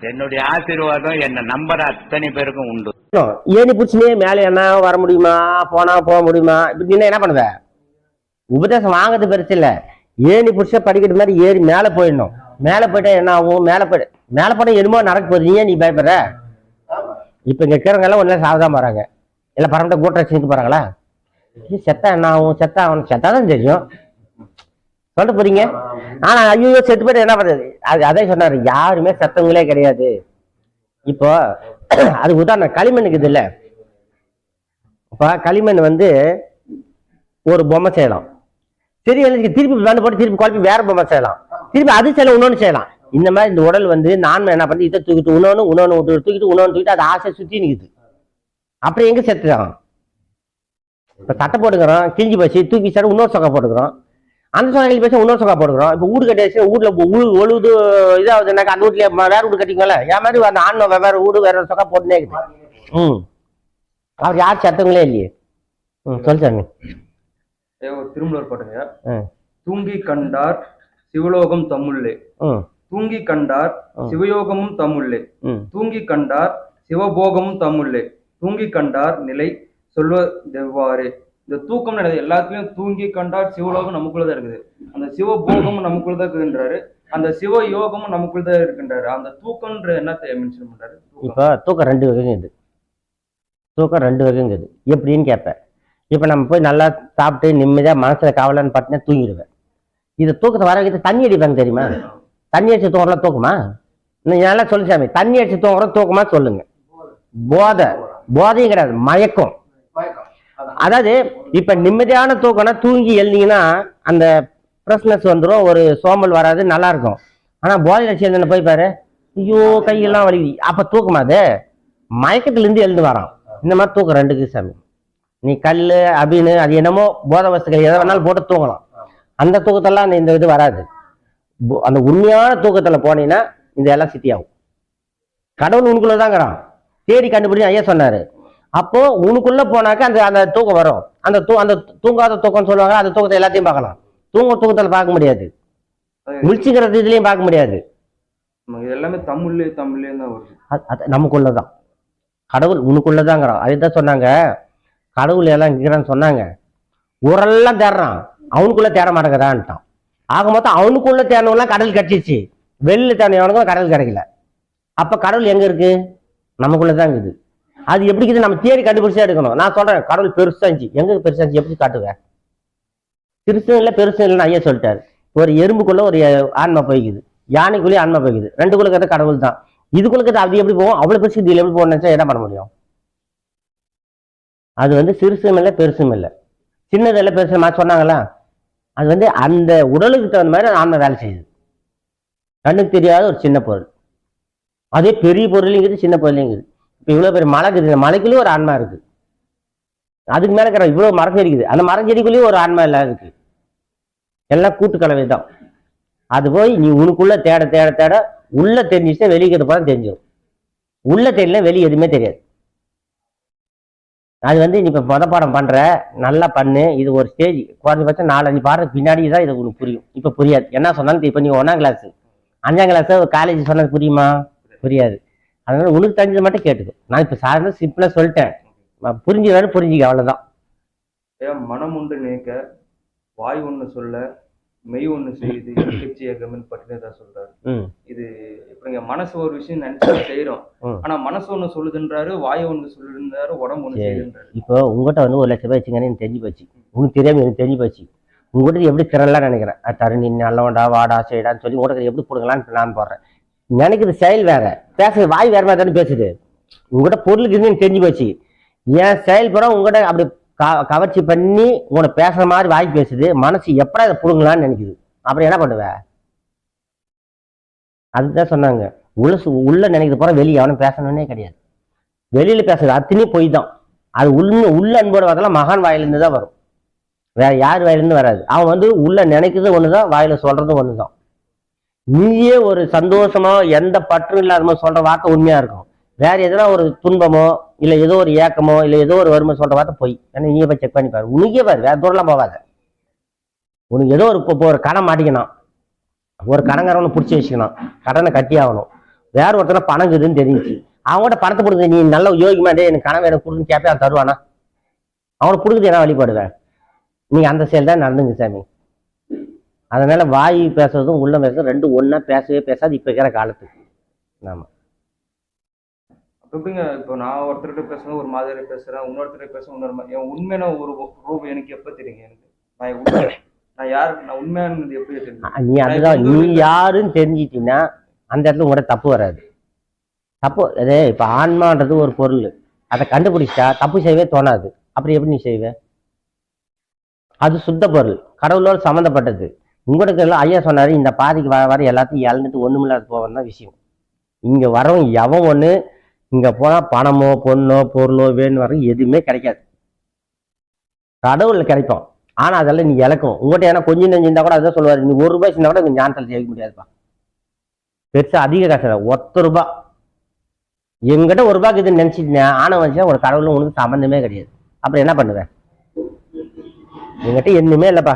என்னுடைய ஆசீர்வாதம் என்ன நம்பர் அத்தனை பேருக்கும் உண்டு. ஏணி பிடிச்சினே மேலே என்ன வர முடியுமா, போனா போக முடியுமா, இப்படி என்ன பண்ணுவ? உபதேசம் வாங்கிறது பெருசு இல்லை, ஏணி பிடிச்சா படிக்கட்டு மாதிரி ஏறி மேலே போயிடணும். மேலே போயிட்டா என்ன ஆகும்? மேலே போட்டா என்னமோ நடக்க போகுது. நீ பயப்படுற? இப்ப இங்க இருக்கிறவங்க எல்லாம் ஒன்னும் சாவதான் போறாங்க, இல்லை பரமட்ட கூட்ட வச்சுட்டு போறாங்களா? செத்தா என்ன ஆகும்? செத்தாதான் தெரியும் சொல்லிட்டு போறீங்க. ஆனா ஐயோ செத்து போயிட்டு என்ன பண்றது? அதே சொன்னாரு, யாருமே செத்தவங்களே கிடையாது. இப்போ அது உதாரணம் களிமண்ணுக்கு இது இல்ல. இப்ப களிமண் ஒரு பொம்மை செய்யலாம், சரி திருப்பி மண்ணு போட்டு திருப்பி குழப்பி வேற பொம்மை செய்யலாம், திருப்பி அது செய்யலாம், இன்னொன்னு செய்யலாம். இந்த மாதிரி இந்த உடல் நான்மை என்ன பண்ணி இதை தூக்கிட்டு இன்னொன்னு தூக்கிட்டு அது ஆசை சுத்தி நிக்குது. அப்புறம் எங்க செத்துறான்? இப்ப சட்டை போட்டுக்கிறோம், கிஞ்சி போச்சு, தூக்கி சார் இன்னொரு சொக்கா போட்டுக்கிறோம், அந்த சொக்கா பேச இன்னொரு சொக்கா போட்டுக்கிறோம். இப்ப வீடு கட்டி வீட்டுல ஒழுது இதாவதுனாக்கா அந்த வீட்டுல வேற வீடு கட்டிங்களா? என் மாதிரி அந்த ஆண் வேற வீடு வேற சொக்கா போட்டுனே இருக்குது. அவர் யார் செத்தவங்களே இல்லையே. சொல்லு சாமி. திருமலர் பாட்டுங்க. தூங்கி கண்டார் சிவலோகம் தம்முள்ளே, தூங்கி கண்டார் சிவயோகமும் தம்முள்ளே, தூங்கி கண்டார் சிவபோகமும் தம்முள்ளே, தூங்கி கண்டார் நிலை சொல்வதெவ்வாறு. இந்த தூக்கம் எல்லாத்துலயும் தூங்கி கண்டார் சிவலோகம் நமக்குள்ளதான் இருக்குது, அந்த சிவபோகமும் நமக்குள்ளதான் இருக்குன்றாரு, அந்த சிவ யோகமும் நமக்குள்ளதான் இருக்குன்றாரு. அந்த தூக்கம்ன்ற என்னத்தை மென்ஷன் பண்றாரு? இப்ப தூக்கம் ரெண்டு வகைங்குது. எப்படின்னு கேட்பேன். இப்ப நம்ம போய் நல்லா சாப்பிட்டு நிம்மதியா மனசுல காவலான்னு பார்த்தினா தூங்கிடுவேன். இது தூக்கத்தை வர வைக்க தண்ணி அடிப்பாங்க தெரியுமா? தண்ணி அடிச்சு தூங்குறலாம் தூக்குமா? நல்லா சொல்லு சாமி, தண்ணி அடிச்சு தூங்குற தூக்கமா சொல்லுங்க. போதையும் கிடையாது, மயக்கம். அதாவது இப்ப நிம்மதியான தூக்கம்னா தூங்கி எழுந்தீங்கன்னா அந்த ஃப்ரெஷ்னஸ் வந்துடும், ஒரு சோம்பல் வராது, நல்லா இருக்கும். ஆனா போதையில சேர்ந்து போய் பாரு, ஐயோ கையெல்லாம் வலிக்குது, அப்ப தூக்கமா? அது மயக்கத்துல இருந்து எழுந்து வரான். இந்த மாதிரி தூக்கம் ரெண்டுக்கு சாமி. நீ கல்லு அப்படின்னு அது என்னமோ போதை வஸ்துக்கள் எதை வேணாலும் போட்டு தூங்கலாம், அந்த தூக்கத்தெல்லாம் இந்த இது வராது. அந்த உண்மையான தூக்கத்துல போனீங்கன்னா இந்த எல்லாம் சித்தியாகும். கடவுள் உனக்குள்ளதாங்கிறான், தேடி கண்டுபிடிச்சு ஐயா சொன்னாரு. அப்போ உனக்குள்ள போனாக்க அந்த அந்த தூக்கம் வரும். அந்த தூங்காத தூக்கம்னு சொல்லுவாங்க, அந்த தூக்கத்தை எல்லாத்தையும் பார்க்கலாம். தூக்கத்துல பார்க்க முடியாது, முழிச்சுக்கிறது இதுலயும் பார்க்க முடியாது. எல்லாமே தமிழ்லயே தான் வருது. நமக்குள்ளதான் கடவுள் உனக்குள்ளதாங்கிறான். அதுதான் சொன்னாங்க, கடவுள் எல்லாம் இருக்கிறான்னு சொன்னாங்க. ஊரெல்லாம் தேடுறான், அவனுக்குள்ள தேட மாட்டேங்கிறான்ட்டான். ஆக மொத்தம் அவனுக்குள்ள தேடணும்லாம் கடல் கிடைச்சிச்சு, வெளியில தேடவனுக்கும் கடல் கிடைக்கல. அப்ப கடவுள் எங்க இருக்கு? நமக்குள்ளதான் இருக்குது. அது எப்படி இருக்குது? நம்ம தேடி கண்டுபிடிச்சா எடுக்கணும். நான் சொல்றேன், கடவுள் பெருசாச்சு, எங்க பெருசாச்சு எப்படி காட்டுவேன்? பெருசும் இல்லை பெருசும் இல்லைன்னு ஐயா சொல்லிட்டாரு. ஒரு எறும்புக்குள்ள ஒரு ஆன்மா போய்க்குது, யானைக்குள்ளேயே ஆன்மா போய்க்குது, ரெண்டுக்குள்ள கடவுள் தான். இதுக்குள்ள அது எப்படி போகும்? அவ்வளவு பெருசு இதுல எப்படி போகணும்னு என்ன பண்ண முடியும்? அது சிறுசும் இல்லை பெருசும் இல்லை, சின்னது இல்லை பெருசு சொன்னாங்களா? அது அந்த உடலுக்கு தகுந்த மாதிரி ஆன்மா வேலை செய்யுது. கண்ணுக்கு தெரியாத ஒரு சின்ன பொருள், அதே பெரிய பொருளுங்குது சின்ன பொருளுங்குது. இப்போ இவ்வளோ பெரிய மலை இருக்குது, இந்த மலைக்குள்ளேயும் ஒரு ஆன்மா இருக்கு. அதுக்கு மேலே இருக்கிற இவ்வளோ மரம் செடி இருக்குது, அந்த மரம் செடிக்குள்ளேயும் ஒரு ஆன்மா எல்லாம் இருக்கு. எல்லாம் கூட்டுக்கலவை தான். அது போய் நீ உனக்குள்ள தேட தேட தேட உள்ள தெரிஞ்சிச்சுன்னா வெளியே போல தெரிஞ்சிடும். உள்ள தெரியல, வெளியே எதுவுமே தெரியாது. அது நீ இப்போ பாடம் பண்ற, நல்லா பண்ணு. இது ஒரு ஸ்டேஜ், குறைஞ்சபட்சம் 4-5 பாடத்துக்கு பின்னாடி தான் இது உனக்கு புரியும். இப்போ புரியாது. என்ன சொன்னாலும் இப்போ நீ 1ஆம் கிளாஸ் 5ஆம் கிளாஸ் காலேஜ் சொன்னது புரியுமா? புரியாது. அதனால உனக்கு தெரிஞ்சதை மட்டும் கேட்டுக்கோ. நான் இப்ப சாதாரண சிம்பிளா சொல்லிட்டேன், புரிஞ்சுக்க அவ்வளவுதான். மனம் ஒன்று நினைக்க, வாய் ஒண்ணு சொல்ல, மெய் ஒண்ணு செய்யுது, பட்டினதான் சொல்றாரு. இது இப்ப மனசு ஒரு விஷயம் நினைச்சு செய்யறோம், ஆனா மனசு ஒண்ணு சொல்லுதுன்றாரு, வாய் ஒண்ணு சொல்லுன்றாரு, உடம்பு ஒண்ணு செய்யுதுன்றாரு. இப்போ உங்ககிட்ட 1 லட்சம் ரூபாய் வச்சுங்கன்னு எனக்கு தெரிஞ்சு போச்சு, உனக்கு தெரியாம எனக்கு தெரிஞ்சு போச்சு. உங்ககிட்ட எப்படி திறன்லாம் நினைக்கிறேன், தருணி நல்லவண்டா வாடா செய்யடான்னு சொல்லி உங்ககிட்ட எப்படி கொடுக்கலான்னு நான் போடுறேன். நினைக்குது செயல் வேற, பேசுறது வாய் வேற மாதிரி தானே பேசுது. உங்ககிட்ட பொருளுக்கு இருந்து தெரிஞ்சு போச்சு. என் செயல்படம் உங்ககிட்ட அப்படி கவர்ச்சி பண்ணி உங்களை பேசுற மாதிரி வாய் பேசுது, மனசு எப்படா இதை புடுங்கலான்னு நினைக்குது. அப்புறம் என்ன பண்ணுவ? அதுதான் சொன்னாங்க, உள்ள நினைக்கிறது போற வெளியே அவனும் பேசணும்னே கிடையாது. வெளியில பேசுறது அத்தனையும் பொய் தான். அது உள்ள அன்போட வரதெல்லாம் மகான் வாயிலிருந்து தான் வரும், வேற யார் வாயிலிருந்து வராது. அவன் உள்ள நினைக்கிறது ஒண்ணுதான், வாயில சொல்றது ஒண்ணுதான். நீயே ஒரு சந்தோஷமோ எந்த பற்றும் இல்லாத சொல்ற வார்த்தை உண்மையா இருக்கும். வேற எதனா ஒரு துன்பமோ இல்ல ஏதோ ஒரு ஏக்கமோ இல்ல ஏதோ ஒரு வறுமை சொல்ற வார்த்தை போய். ஏன்னா நீயே போய் செக் பண்ணி பாரு, உனக்கே பாரு, வேற தூரம்லாம் போவாத. உனக்கு ஏதோ ஒரு கடன் மாட்டிக்கணும், ஒரு கடன்காரவனை பிடிச்சி வச்சுக்கணும், கடனை கட்டி ஆகணும், வேற ஒருத்தன பணம் இருக்குதுன்னு தெரிஞ்சு அவங்ககிட்ட பணத்தை கொடுக்குது, நீ நல்ல யோகியமா டே எனக்கு கனவு எனக்கு கொடுன்னு கேப்பே, அவன் தருவானா? அவனை கொடுக்குது என்ன வழிபாடுவேன்? நீங்க அந்த செயல் தான் நடந்துங்க சாமி. அதனால வாய் பேசுறதும் உள்ள பேசுறதும் ரெண்டும் ஒன்னா பேசவே பேசாது இப்ப இருக்கிற காலத்துக்கு. ஆமா. எப்படிங்க இப்போ நான் ஒருத்தர்கிட்ட பேசுறது ஒரு மாதிரி பேசுறேன், இன்னொருத்தர் பேச இன்னொரு மாதிரி. என் உண்மையான ஒரு ரூபம் எனக்கு எப்ப தெரியுங்க? எனக்கு நான் யாரு, நான் உண்மையானது எப்படி தெரியும்? நீ அதுதான் நீ யாருன்னு தெரிஞ்சிட்டீங்கன்னா அந்த இடத்துல உங்கள்கிட்ட தப்பு வராது. தப்பு அதே இப்ப ஆன்மான்றது ஒரு பொருள், அதை கண்டுபிடிச்சா தப்பு செய்யவே தோணாது. அப்படி எப்படி நீ செய்வே? அது சுத்த பொருள், கடவுளோடு சம்மந்தப்பட்டது. உங்களுக்கு எல்லாம் ஐயா சொன்னாரு, இந்த பாதிக்கு வர வர எல்லாத்தையும் இழந்துட்டு ஒண்ணுமில்லாத போவதுதான் விஷயம். இங்க வரவன் எவன் ஒண்ணு இங்க போனா பணமோ பொண்ணோ பொருளோ வேணும் வர எதுவுமே கிடைக்காது. கடவுள்ல கிடைக்கும், ஆனா அதெல்லாம் நீ இழக்கும். உங்கள்கிட்ட ஏன்னா கொஞ்சம் நெஞ்சு இருந்தா கூட அதான் சொல்லுவாரு, நீ ₹1 சின்ன கூட இந்த ஞானத்தில் ஜெயிக்க முடியாதுப்பா. பெருசா அதிக காசு இல்லை, ₹1. எங்கிட்ட ₹1 இதுன்னு நினைச்சிட்டேன் ஆனா வந்துச்சுன்னா ஒரு கடவுளும் உனக்கு சம்பந்தமே கிடையாது. அப்புறம் என்ன பண்ணுவேன்? என்கிட்ட எதுவுமே இல்லைப்பா,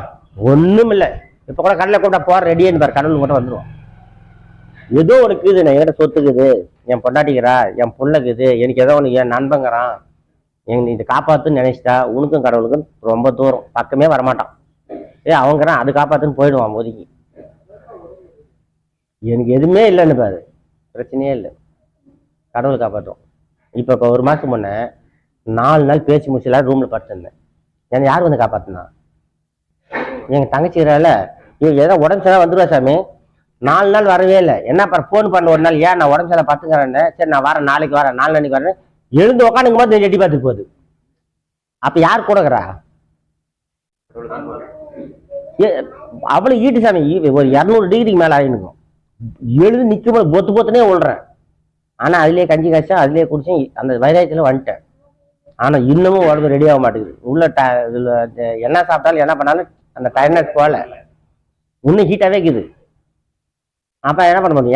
ஒண்ணும் இல்லை. இப்ப கூட கடலை கூப்பிட்டா போற ரெடியான்னு பாரு, கடவுள் கூட வந்துருவான். ஏதோ உனக்கு இது என்கிட்ட சொத்துக்குது, என் பொண்டாட்டிக்கிறா, என் புள்ளைக்குது, எனக்கு ஏதோ ஒன்று என் நண்பங்கிறான், நீ இதை காப்பாத்துன்னு நினைச்சிட்டா உனக்கும் கடவுளுக்கும் ரொம்ப தூரம், பக்கமே வரமாட்டான். அவங்கிறான் அது காப்பாத்துன்னு போயிடுவான் ஒதுக்கி. எனக்கு எதுவுமே இல்லைன்னு பாரு, பிரச்சனையே இல்லை, கடவுள் காப்பாற்றும். இப்போ 1 மாசத்துக்கு முன்ன 4 நாள் பேச்சு முடிச்சல ரூம்ல படுத்திருந்தேன். என்னை யார் வந்து காப்பாத்தினா? எங்க தங்கச்சிக்கிறால, ஏதோ உடம்பு சரியா வந்துருவா சாமி. 4 நாள் வரவே இல்லை. என்ன போன் பண்ண ஒரு நாள், ஏன் நான் உடம்பு சரியா பார்த்துக்கிறேன், சரி நான் வரேன், நாளைக்கு வரேன், 4 நாளைக்கு வரேன். எழுந்து உக்காந்துக்கும் போது எட்டி பார்த்துட்டு போகுது. அப்ப யார் கூடக்குறா? அவ்வளவு ஈட்டு சாமி, ஒரு 200 டிகிரிக்கு மேல ஆயினுக்கும். எழுந்து நிக்கும் போது பொத்து பொத்துனே விழுறேன். ஆனா அதுலயே கஞ்சி காய்ச்சா அதுலயே குடிச்சேன், அந்த வைராயத்துல வந்துட்டேன். ஆனா இன்னமும் உடம்பு ரெடி ஆக மாட்டேங்குது. உள்ள என்ன சாப்பிட்டாலும் என்ன பண்ணாலும் அந்த டயர்னஸ் போல இன்னும் ஹீட்டாவே இருக்குது. அப்ப என்ன பண்ண முடியும்?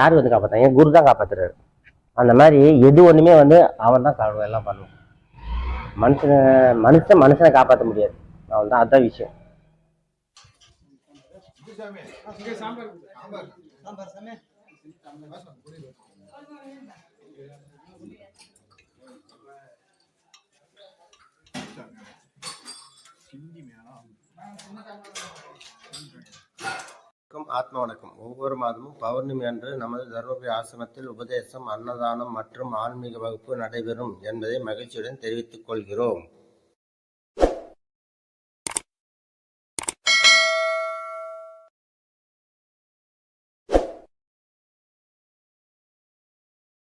யாரு வந்து காப்பாத்தான்? என் குரு தான் காப்பாத்துறாரு. அந்த மாதிரி எது ஒண்ணுமே வந்து அவன் தான் எல்லாம் பண்ணுவான். மனுஷனை காப்பாற்ற முடியாது. அவன் தான், அதான் விஷயம். ஆத்ம வணக்கம். ஒவ்வொரு மாதமும் பௌர்ணமி அன்று நமது தர்மபுரி ஆசிரமத்தில் உபதேசம், அன்னதானம் மற்றும் ஆன்மீக வகுப்பு நடைபெறும் என்பதை மகிழ்ச்சியுடன் தெரிவித்துக் கொள்கிறோம்.